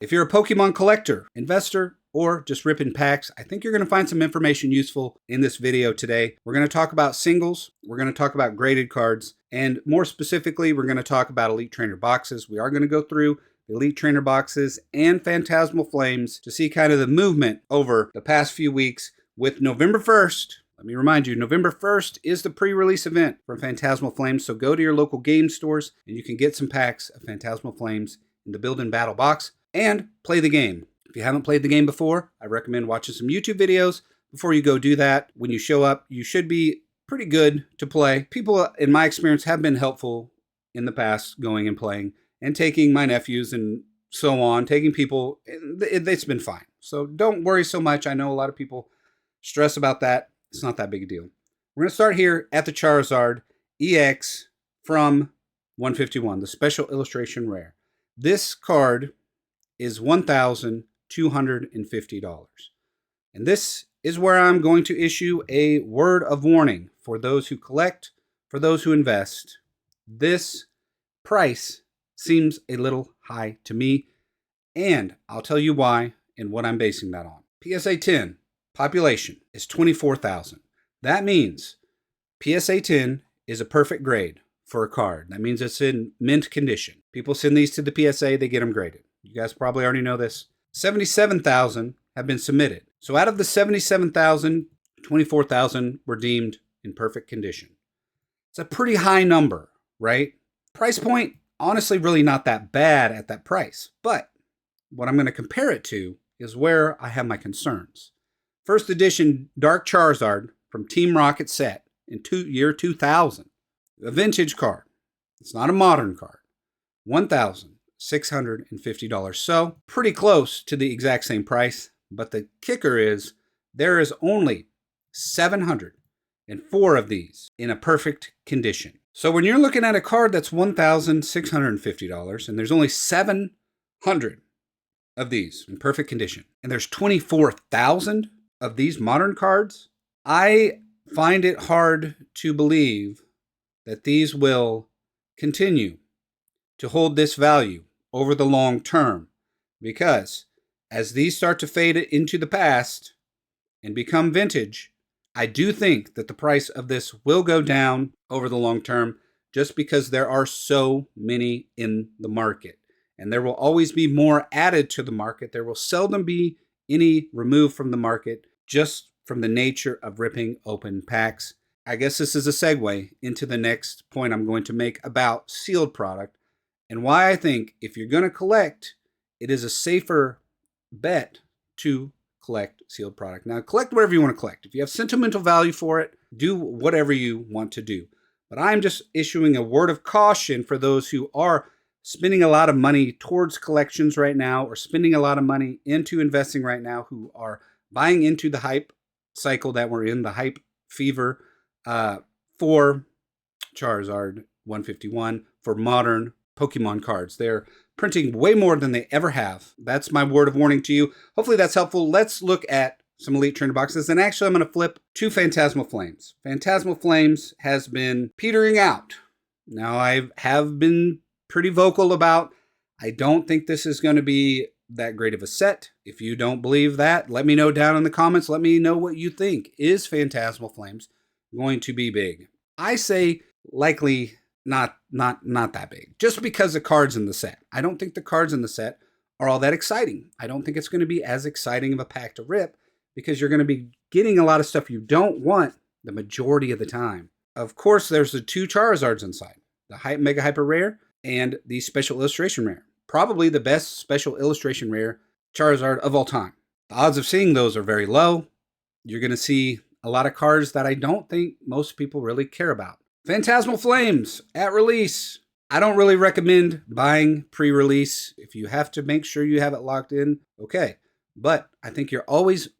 If you're a Pokemon collector, investor, or just ripping packs, I think you're going to find some information useful in this video today. We're going to talk about singles, we're going to talk about graded cards, and more specifically, we're going to talk about Elite Trainer boxes. We are going to go through Elite Trainer boxes and Phantasmal Flames to see kind of the movement over the past few weeks with November 1st. Let me remind you, November 1st is the pre-release event for Phantasmal Flames, so go to your local game stores and you can get some packs of Phantasmal Flames in the Build and Battle box and play the game. If you haven't played the game before, I recommend watching some YouTube videos before you go do that. When you show up, you should be pretty good to play. People, in my experience, have been helpful in the past going and playing and taking my nephews and so on, taking people. It's been fine. So don't worry so much. I know a lot of people stress about that. It's not that big a deal. We're going to start here at the Charizard EX from 151, the Special Illustration Rare. This card is $1,250. And this is where I'm going to issue a word of warning for those who collect, for those who invest. This price seems a little high to me, and I'll tell you why and what I'm basing that on. PSA 10 population is 24,000. That means PSA 10 is a perfect grade for a card. That means it's in mint condition. People send these to the PSA, they get them graded. You guys probably already know this. 77,000 have been submitted. So out of the 77,000, 24,000 were deemed in perfect condition. It's a pretty high number, right? Price point, honestly, really not that bad at that price. But what I'm going to compare it to is where I have my concerns. First edition Dark Charizard from Team Rocket set in year 2000. A vintage card. It's not a modern card. $1,650. So pretty close to the exact same price. But the kicker is there is only 704 of these in a perfect condition. So when you're looking at a card that's $1,650 and there's only 700 of these in perfect condition, and there's 24,000 of these modern cards, I find it hard to believe that these will continue to hold this value over the long term, because as these start to fade into the past and become vintage, I do think that the price of this will go down over the long term just because there are so many in the market. And there will always be more added to the market. There will seldom be any removed from the market just from the nature of ripping open packs. I guess this is a segue into the next point I'm going to make about sealed product and why I think if you're going to collect, it is a safer bet to collect sealed product. Now, collect whatever you want to collect. If you have sentimental value for it, do whatever you want to do. But I'm just issuing a word of caution for those who are spending a lot of money towards collections right now or spending a lot of money into investing right now, who are buying into the hype cycle that we're in, the hype fever for Charizard 151, for modern Pokemon cards. They're printing way more than they ever have. That's my word of warning to you. Hopefully that's helpful. Let's look at some Elite Trainer boxes. And actually, I'm going to flip to Phantasmal Flames. Phantasmal Flames has been petering out. Now, I have been pretty vocal about, I don't think this is going to be that great of a set. If you don't believe that, let me know down in the comments. Let me know what you think. Is Phantasmal Flames going to be big? I say likely not that big, just because the cards in the set. I don't think the cards in the set are all that exciting. I don't think it's going to be as exciting of a pack to rip because you're going to be getting a lot of stuff you don't want the majority of the time. Of course, there's the two Charizards inside, the Mega Hyper Rare and the Special Illustration Rare. Probably the best Special Illustration Rare Charizard of all time. The odds of seeing those are very low. You're going to see a lot of cards that I don't think most people really care about. Phantasmal Flames at release. I don't really recommend buying pre-release. If you have to make sure you have it locked in, okay. But I think you're almost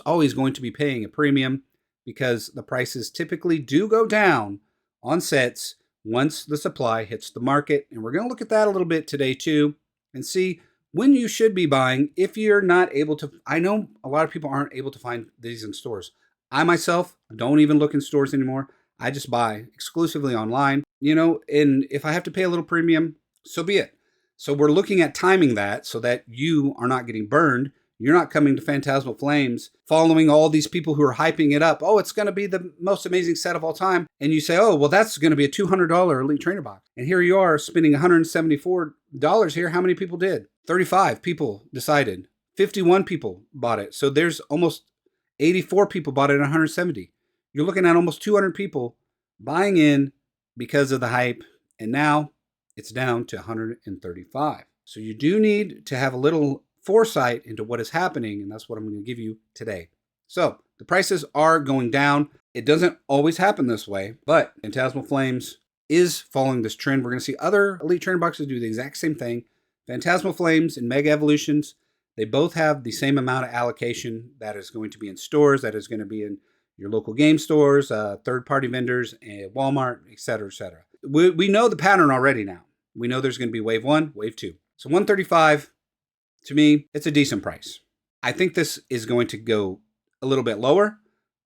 always going to be paying a premium because the prices typically do go down on sets once the supply hits the market. And we're going to look at that a little bit today too and see when you should be buying if you're not able to. I know a lot of people aren't able to find these in stores. I myself don't even look in stores anymore. I just buy exclusively online, and if I have to pay a little premium, so be it. So we're looking at timing that so that you are not getting burned. You're not coming to Phantasmal Flames following all these people who are hyping it up. Oh, it's going to be the most amazing set of all time. And you say, oh, well, that's going to be a $200 Elite Trainer box. And here you are spending $174 here. How many people did? 35 people decided. 51 people bought it. So there's almost 84 people bought it at 170. You're looking at almost 200 people buying in because of the hype. And now it's down to 135. So you do need to have a little foresight into what is happening, and that's what I'm going to give you today. So the prices are going down. It doesn't always happen this way, but Phantasmal Flames is following this trend. We're going to see other Elite Trainer boxes do the exact same thing. Phantasmal Flames and Mega Evolutions, they both have the same amount of allocation that is going to be in stores, that is going to be in your local game stores, third-party vendors, and Walmart, etc., etc. We know the pattern already now. We know there's going to be wave 1, wave 2. So 135, to me, it's a decent price. I think this is going to go a little bit lower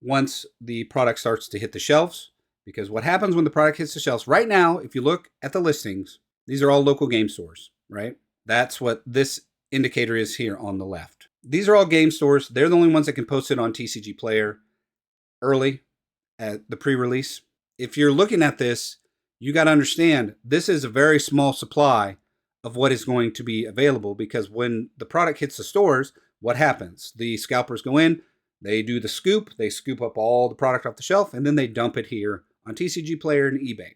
once the product starts to hit the shelves, because what happens when the product hits the shelves, right now, if you look at the listings, these are all local game stores, right? That's what this indicator is here on the left. These are all game stores. They're the only ones that can post it on TCG Player early at the pre-release. If you're looking at this, you got to understand this is a very small supply of what is going to be available, because when the product hits the stores, what happens? The scalpers go in, they do the scoop, they scoop up all the product off the shelf, and then they dump it here on TCG Player and eBay.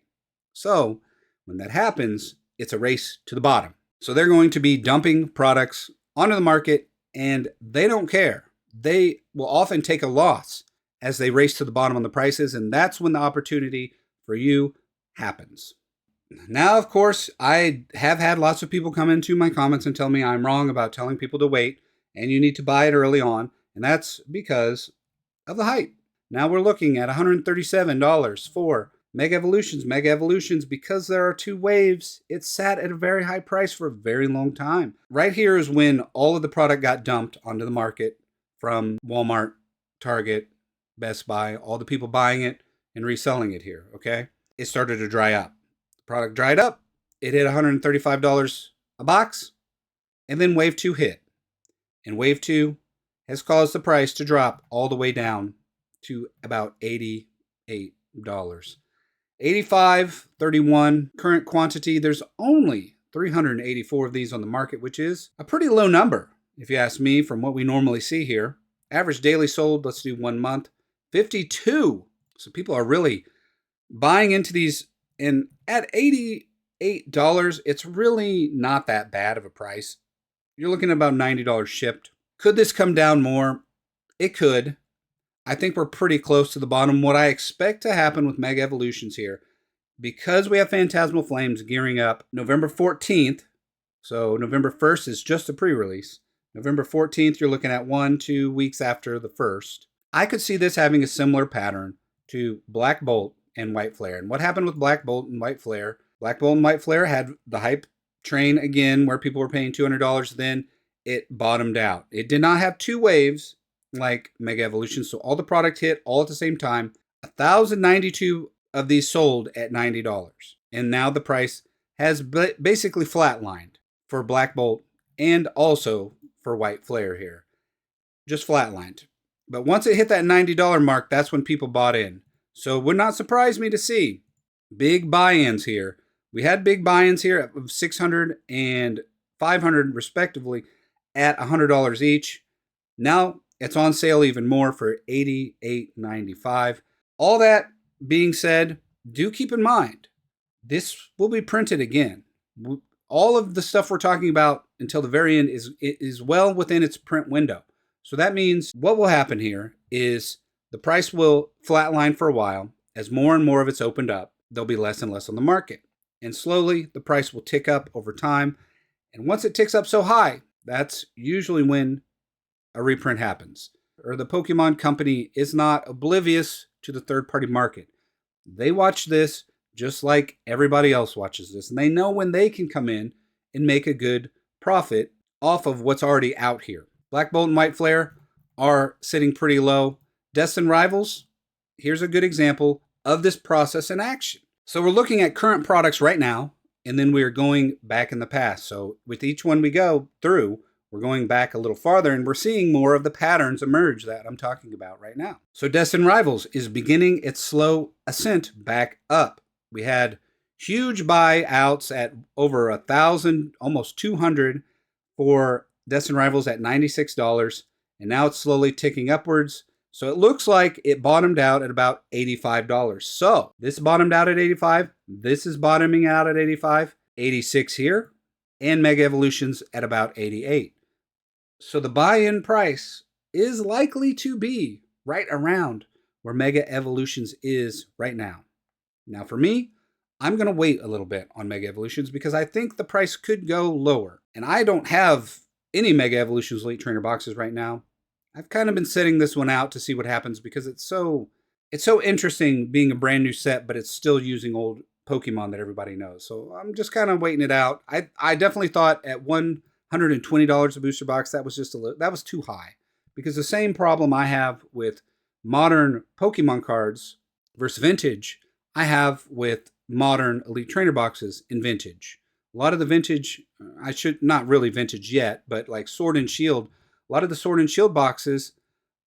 So when that happens, it's a race to the bottom. So they're going to be dumping products onto the market, and they don't care. They will often take a loss as they race to the bottom on the prices, and that's when the opportunity for you happens. Now, of course, I have had lots of people come into my comments and tell me I'm wrong about telling people to wait and you need to buy it early on, and that's because of the hype. Now we're looking at $137 for Mega Evolutions. Mega Evolutions, because there are 2 waves, it sat at a very high price for a very long time. Right here is when all of the product got dumped onto the market from Walmart, Target, Best Buy, all the people buying it and reselling it here, okay? It started to dry up. The product dried up. It hit $135 a box, and then wave 2 hit. And wave 2 has caused the price to drop all the way down to about $88. 85, 31, current quantity. There's only 384 of these on the market, which is a pretty low number, if you ask me, from what we normally see here. Average daily sold, let's do 1 month, 52. So people are really buying into these, and at $88, it's really not that bad of a price. You're looking at about $90 shipped. Could this come down more? It could. I think we're pretty close to the bottom. What I expect to happen with Mega Evolutions here, because we have Phantasmal Flames gearing up November 14th, so November 1st is just a pre-release. November 14th, you're looking at 1-2 weeks after the 1st. I could see this having a similar pattern to Black Bolt and White Flare. And what happened with Black Bolt and White Flare? Black Bolt and White Flare had the hype train again where people were paying $200. Then it bottomed out. It did not have 2 waves like Mega Evolution, so all the product hit all at the same time. 1,092 of these sold at $90. And now the price has basically flatlined for Black Bolt and also for White Flare here. Just flatlined. But once it hit that $90 mark, that's when people bought in. So it would not surprise me to see big buy-ins here. We had big buy-ins here of $600 and $500 respectively at $100 each. Now it's on sale even more for $88.95. All that being said, do keep in mind, this will be printed again. All of the stuff we're talking about until the very end is well within its print window. So that means what will happen here is the price will flatline for a while. As more and more of it's opened up, there'll be less and less on the market. And slowly, the price will tick up over time. And once it ticks up so high, that's usually when a reprint happens. Or the Pokemon company is not oblivious to the third-party market. They watch this just like everybody else watches this. And they know when they can come in and make a good profit off of what's already out here. Black Bolt and White Flare are sitting pretty low. Destined Rivals, here's a good example of this process in action. So we're looking at current products right now and then we're going back in the past. So with each one we go through, we're going back a little farther, and we're seeing more of the patterns emerge that I'm talking about right now. So Destined Rivals is beginning its slow ascent back up. We had huge buyouts at over 1,000, almost 200 for Destined Rivals at $96, and now it's slowly ticking upwards. So it looks like it bottomed out at about $85. So this bottomed out at 85. This is bottoming out at 85, 86 here, and Mega Evolutions at about 88. So the buy-in price is likely to be right around where Mega Evolutions is right now. Now for me, I'm going to wait a little bit on Mega Evolutions because I think the price could go lower. And I don't have any Mega Evolutions Elite Trainer boxes right now. I've kind of been setting this one out to see what happens because it's so interesting being a brand new set, but it's still using old Pokemon that everybody knows. So I'm just kind of waiting it out. I definitely thought at $120 a booster box that was that was too high, because the same problem I have with modern Pokemon cards versus vintage, I have with modern Elite Trainer boxes in vintage. A lot of the vintage, I should not really vintage yet, but like Sword and Shield, a lot of the Sword and Shield boxes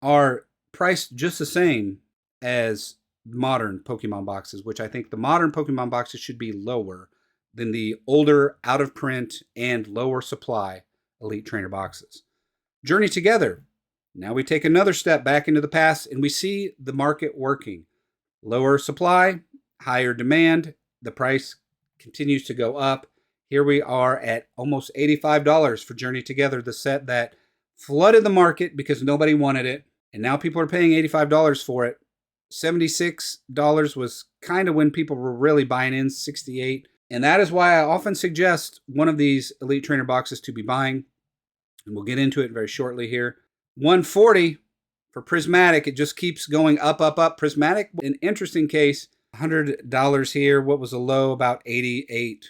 are priced just the same as modern Pokemon boxes, which I think the modern Pokemon boxes should be lower than the older, out of print, and lower supply Elite Trainer boxes. Journey Together. Now we take another step back into the past and we see the market working. Lower supply, higher demand. The price continues to go up. Here we are at almost $85 for Journey Together, the set that flooded the market because nobody wanted it. And now people are paying $85 for it. $76 was kind of when people were really buying in, $68. And that is why I often suggest one of these Elite Trainer boxes to be buying. And we'll get into it very shortly here. $140 for Prismatic. It just keeps going up, up, up. Prismatic, an interesting case. $100 here. What was a low? About 88.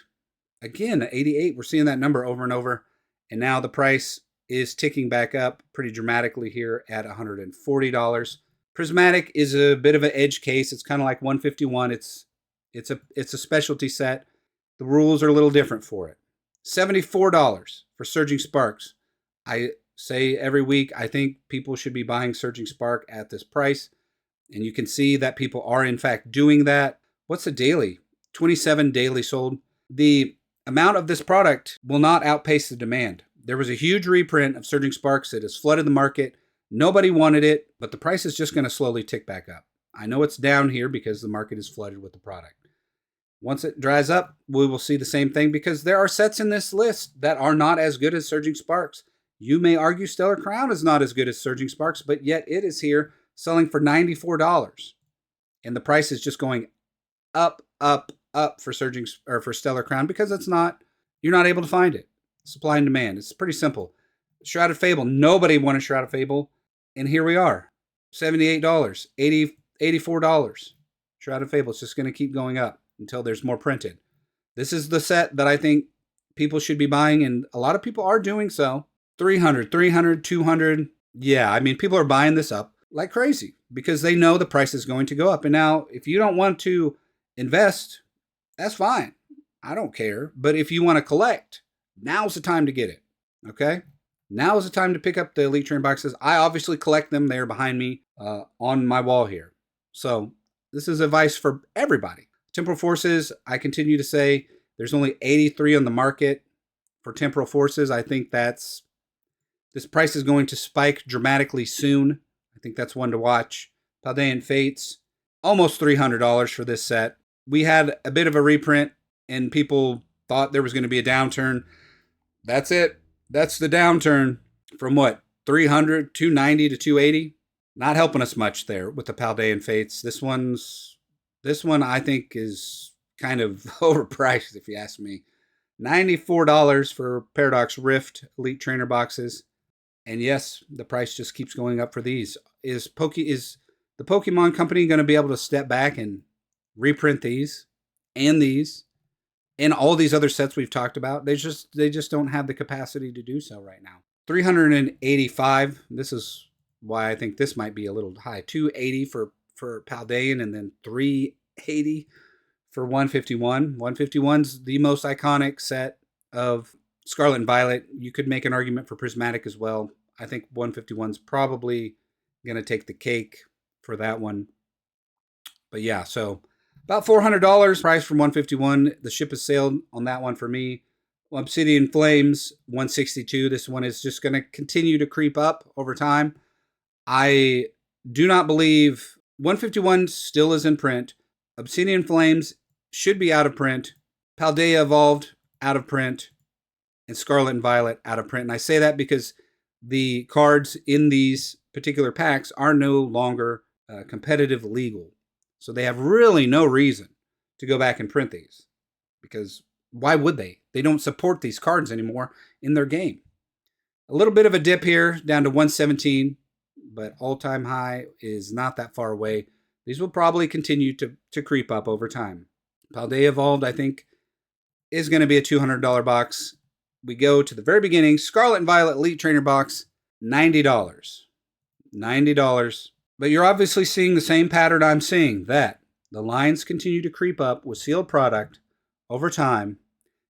Again, 88. We're seeing that number over and over. And now the price is ticking back up pretty dramatically here at $140. Prismatic is a bit of an edge case. It's kind of like 151. It's a specialty set. The rules are a little different for it. $74 for Surging Sparks. I say every week, I think people should be buying Surging Spark at this price. And you can see that people are in fact doing that. What's the daily? 27 daily sold. The amount of this product will not outpace the demand. There was a huge reprint of Surging Sparks that has flooded the market. Nobody wanted it, but the price is just going to slowly tick back up. I know it's down here because the market is flooded with the product. Once it dries up, we will see the same thing because there are sets in this list that are not as good as Surging Sparks. You may argue Stellar Crown is not as good as Surging Sparks, but yet it is here selling for $94. And the price is just going up, up, up for for Stellar Crown because you're not able to find it. Supply and demand. It's pretty simple. Shrouded Fable. Nobody wanted Shrouded Fable. And here we are. $78, $84. Shrouded Fable is just going to keep going up until there's more printed. This is the set that I think people should be buying, and a lot of people are doing so. 300, 200. Yeah, I mean, people are buying this up like crazy because they know the price is going to go up. And now, if you don't want to invest, that's fine. I don't care. But if you want to collect, now's the time to get it. Okay? Now is the time to pick up the Elite Trainer boxes. I obviously collect them. They're behind me on my wall here. So this is advice for everybody. Temporal Forces, I continue to say there's only 83 on the market for Temporal Forces. I think this price is going to spike dramatically soon. I think that's one to watch. Paldea Fates, almost $300 for this set. We had a bit of a reprint and people thought there was going to be a downturn. That's it. That's the downturn from what? 300, 290 to 280. Not helping us much there with the Paldea Fates. This one I think is kind of overpriced if you ask me. $94 for Paradox Rift Elite Trainer boxes. And yes, the price just keeps going up for these. Is the Pokemon Company going to be able to step back and reprint these and all these other sets we've talked about? They just don't have the capacity to do so right now. $385. This is why I think this might be a little high. $280 for Paldea, and then $380 for 151. 151's the most iconic set of Scarlet and Violet. You could make an argument for Prismatic as well. I think 151's probably going to take the cake for that one. But yeah, so about $400 price from 151. The ship has sailed on that one for me. Obsidian Flames, 162. This one is just going to continue to creep up over time. I do not believe 151 still is in print. Obsidian Flames should be out of print. Paldea Evolved, out of print. And Scarlet and Violet, out of print. And I say that because the cards in these particular packs are no longer competitive legal. So they have really no reason to go back and print these. Because why would they? They don't support these cards anymore in their game. A little bit of a dip here, down to 117. But all-time high is not that far away. These will probably continue to creep up over time. Paldea Evolved, I think, is going to be a $200 box. We go to the very beginning. Scarlet and Violet Elite Trainer box, $90. $90. But you're obviously seeing the same pattern I'm seeing, that the lines continue to creep up with sealed product over time.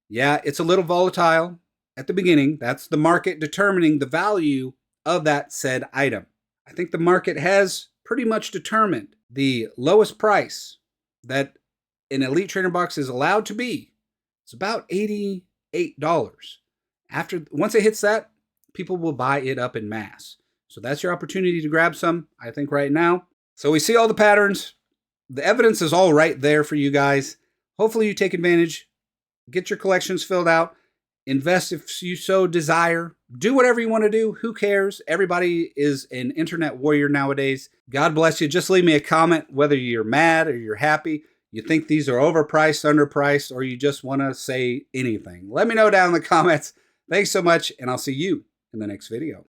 Yeah, it's a little volatile at the beginning. That's the market determining the value of that said item. I think the market has pretty much determined the lowest price that an Elite Trainer box is allowed to be. It's about $88. Once it hits that, people will buy it up in mass. So that's your opportunity to grab some, I think, right now. So we see all the patterns. The evidence is all right there for you guys. Hopefully you take advantage. Get your collections filled out. Invest if you so desire. Do whatever you want to do. Who cares? Everybody is an internet warrior nowadays. God bless you. Just leave me a comment whether you're mad or you're happy. You think these are overpriced, underpriced, or you just want to say anything. Let me know down in the comments. Thanks so much, and I'll see you in the next video.